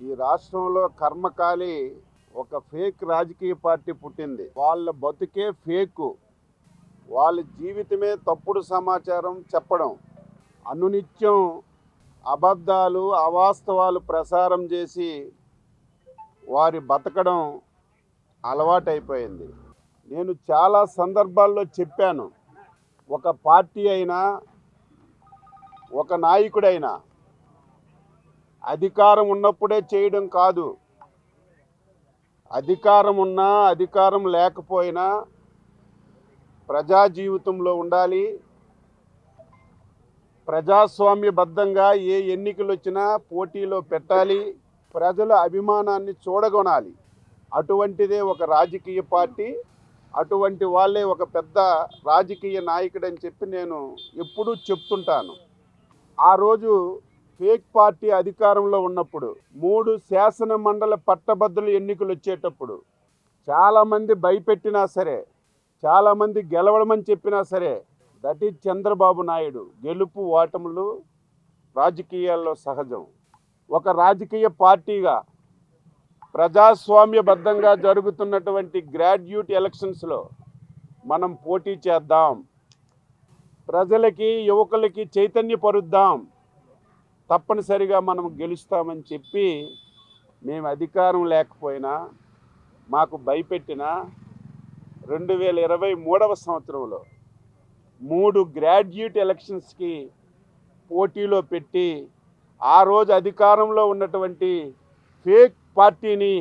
ఈ రాష్ట్రంలో కర్మకాలి ఒక ఫేక్ రాజకీయ పార్టీ పుట్టింది. వాళ్ళ బతుకే ఫేకు, వాళ్ళ జీవితమే తప్పుడు సమాచారం చెప్పడం, అనునిత్యం అబద్ధాలు అవాస్తవాలు ప్రసారం చేసి వారి బతకడం అలవాటైపోయింది. నేను చాలా సందర్భాల్లో చెప్పాను, ఒక పార్టీ అయినా ఒక నాయకుడైనా అధికారం ఉన్నప్పుడే చేయడం కాదు, అధికారం ఉన్నా అధికారం లేకపోయినా ప్రజా జీవితంలో ఉండాలి. ప్రజాస్వామ్యబద్ధంగా ఏ ఎన్నికలు వచ్చినా పోటీలో పెట్టాలి, ప్రజల అభిమానాన్ని చూడగొనాలి. అటువంటిదే ఒక రాజకీయ పార్టీ, అటువంటి వాళ్ళే ఒక పెద్ద రాజకీయ నాయకుడని చెప్పి నేను ఎప్పుడూ చెప్తుంటాను. ఆ రోజు ఫేక్ పార్టీ అధికారంలో ఉన్నప్పుడు 3 శాసన మండలి పట్టభద్రుల ఎన్నికలు వచ్చేటప్పుడు చాలామంది భయపెట్టినా సరే, చాలామంది గెలవడమని చెప్పినా సరే, దట్ ఈజ్ చంద్రబాబు నాయుడు. గెలుపు ఓటములు రాజకీయాల్లో సహజం. ఒక రాజకీయ పార్టీగా ప్రజాస్వామ్యబద్ధంగా జరుగుతున్నటువంటి గ్రాడ్యుయేట్ ఎలక్షన్స్లో మనం పోటీ చేద్దాం, ప్రజలకి యువకులకి చైతన్యపరుద్దాం, తప్పనిసరిగా మనం గెలుస్తామని చెప్పి మేము అధికారం లేకపోయినా మాకు భయపెట్టిన 2023వ సంవత్సరంలో 3 గ్రాడ్యుయేట్ ఎలక్షన్స్కి పోటీలో పెట్టి ఆ రోజు అధికారంలో ఉన్నటువంటి ఫేక్ పార్టీని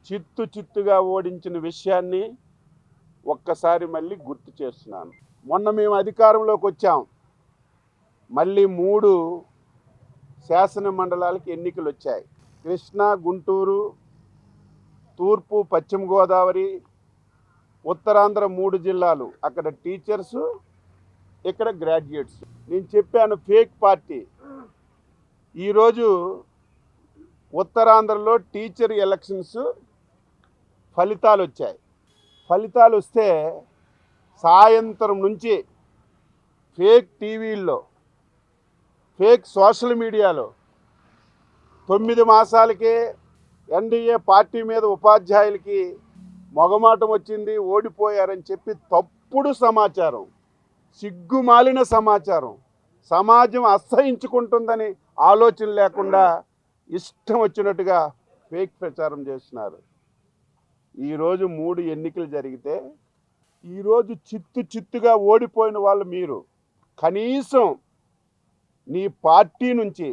చిత్తుగా ఓడించిన విషయాన్ని ఒక్కసారి మళ్ళీ గుర్తు చేస్తున్నాను. మొన్న మేము అధికారంలోకి వచ్చాం, మళ్ళీ 3 శాసన మండలాలకి ఎన్నికలు వచ్చాయి. కృష్ణా, గుంటూరు, తూర్పు, పశ్చిమ గోదావరి, ఉత్తరాంధ్ర 3 జిల్లాలు. అక్కడ టీచర్సు, ఇక్కడ గ్రాడ్యుయేట్స్. నేను చెప్పాను ఫేక్ పార్టీ. ఈరోజు ఉత్తరాంధ్రలో టీచర్ ఎలక్షన్స్ ఫలితాలు వచ్చాయి. ఫలితాలు వస్తే సాయంత్రం నుంచి ఫేక్ టీవీల్లో, ఫేక్ సోషల్ మీడియాలో 9 మాసాలకే ఎన్డీఏ పార్టీ మీద ఉపాధ్యాయులకి మొగమాటం వచ్చింది, ఓడిపోయారని చెప్పి తప్పుడు సమాచారం, సిగ్గుమాలిన సమాచారం, సమాజం అసహించుకుంటుందని ఆలోచన లేకుండా ఇష్టం వచ్చినట్టుగా ఫేక్ ప్రచారం చేస్తున్నారు. ఈరోజు 3 ఎన్నికలు జరిగితే ఈరోజు చిత్తుగా ఓడిపోయిన వాళ్ళు మీరు. కనీసం నీ పార్టీ నుంచి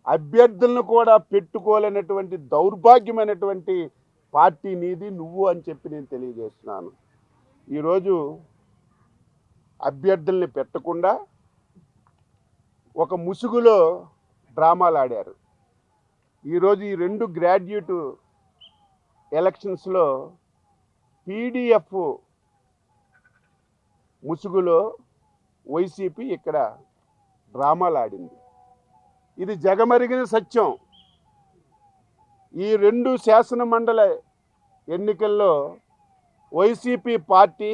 అభ్యర్థులను కూడా పెట్టుకోలేనటువంటి దౌర్భాగ్యమైనటువంటి పార్టీ నీది, నువ్వు అని చెప్పి నేను తెలియజేస్తున్నాను. ఈరోజు అభ్యర్థుల్ని పెట్టకుండా ఒక ముసుగులో డ్రామాలు ఆడారు. ఈరోజు ఈ 2 గ్రాడ్యుయేట్ ఎలక్షన్స్లో పీడిఎఫ్ ముసుగులో వైసీపీ ఇక్కడ డ్రామాలు ఆడింది. ఇది జగమరిగిన సత్యం. ఈ 2 శాసన మండలి ఎన్నికల్లో వైసీపీ పార్టీ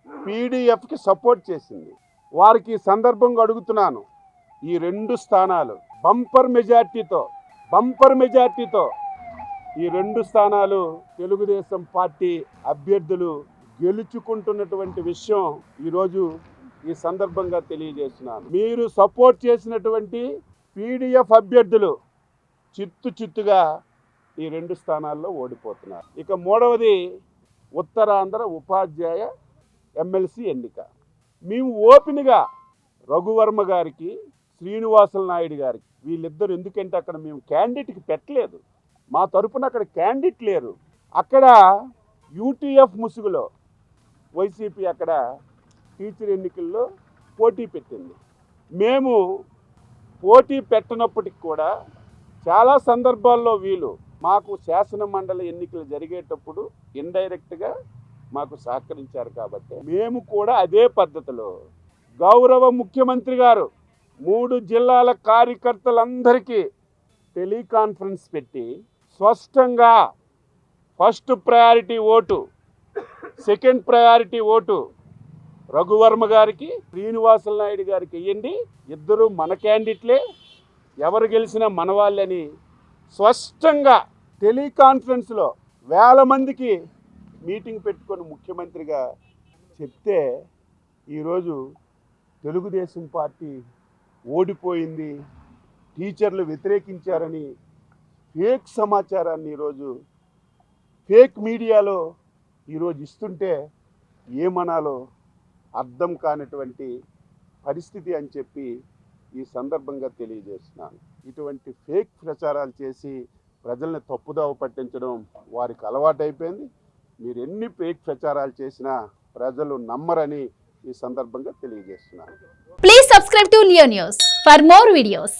పీడిఎఫ్కి సపోర్ట్ చేసింది. వారికి సందర్భంగా అడుగుతున్నాను, ఈ 2 స్థానాలు బంపర్ మెజార్టీతో ఈ 2 స్థానాలు తెలుగుదేశం పార్టీ అభ్యర్థులు గెలుచుకుంటున్నటువంటి విషయం ఈరోజు ఈ సందర్భంగా తెలియజేస్తున్నాను. మీరు సపోర్ట్ చేసినటువంటి పీడిఎఫ్ అభ్యర్థులు చిత్తుగా ఈ 2 స్థానాల్లో ఓడిపోతున్నారు. ఇక 3వది ఉత్తరాంధ్ర ఉపాధ్యాయ ఎమ్మెల్సీ ఎన్నిక. మేము ఓపెన్గా రఘువర్మ గారికి, శ్రీనివాసులు నాయుడు గారికి, వీళ్ళిద్దరు, ఎందుకంటే అక్కడ మేము క్యాండిడేట్కి పెట్టలేదు, మా తరపున అక్కడ క్యాండిడేట్ లేరు. అక్కడ యూటీఎఫ్ ముసుగులో వైసీపీ అక్కడ టీచర్ ఎన్నికల్లో పోటీ పెట్టింది. మేము పోటీ పెట్టనప్పటికి కూడా చాలా సందర్భాల్లో వీళ్ళు మాకు శాసన మండలి ఎన్నికలు జరిగేటప్పుడు ఇండైరెక్ట్గా మాకు సహకరించారు. కాబట్టి మేము కూడా అదే పద్ధతిలో గౌరవ ముఖ్యమంత్రి గారు 3 జిల్లాల కార్యకర్తలందరికీ టెలికాన్ఫరెన్స్ పెట్టి స్పష్టంగా first priority vote, second priority vote Raghu Varma గారికి, శ్రీనివాసులు నాయుడు గారికి ఇవ్వండి, ఇద్దరు మన క్యాండిడేట్లే, ఎవరు గెలిచినా మన వాళ్ళని స్పష్టంగా టెలికాన్ఫరెన్స్లో వేల మందికి మీటింగ్ పెట్టుకొని ముఖ్యమంత్రిగా చెప్తే ఈరోజు తెలుగుదేశం పార్టీ ఓడిపోయింది, టీచర్లు వ్యతిరేకించారని ఫేక్ సమాచారాన్ని ఈరోజు ఫేక్ మీడియాలో ఈరోజు ఇస్తుంటే ఏమనాలో అర్థం కానటువంటి పరిస్థితి అని చెప్పి ఈ సందర్భంగా తెలియజేస్తున్నాను. ఇటువంటి ఫేక్ ప్రచారాలు చేసి ప్రజల్ని తప్పుదోవ పట్టించడం వారికి అలవాటైపోయింది. మీరు ఎన్ని ఫేక్ ప్రచారాలు చేసినా ప్రజలు నమ్మరని ఈ సందర్భంగా తెలియజేస్తున్నాను. Please subscribe to Leo News for more videos.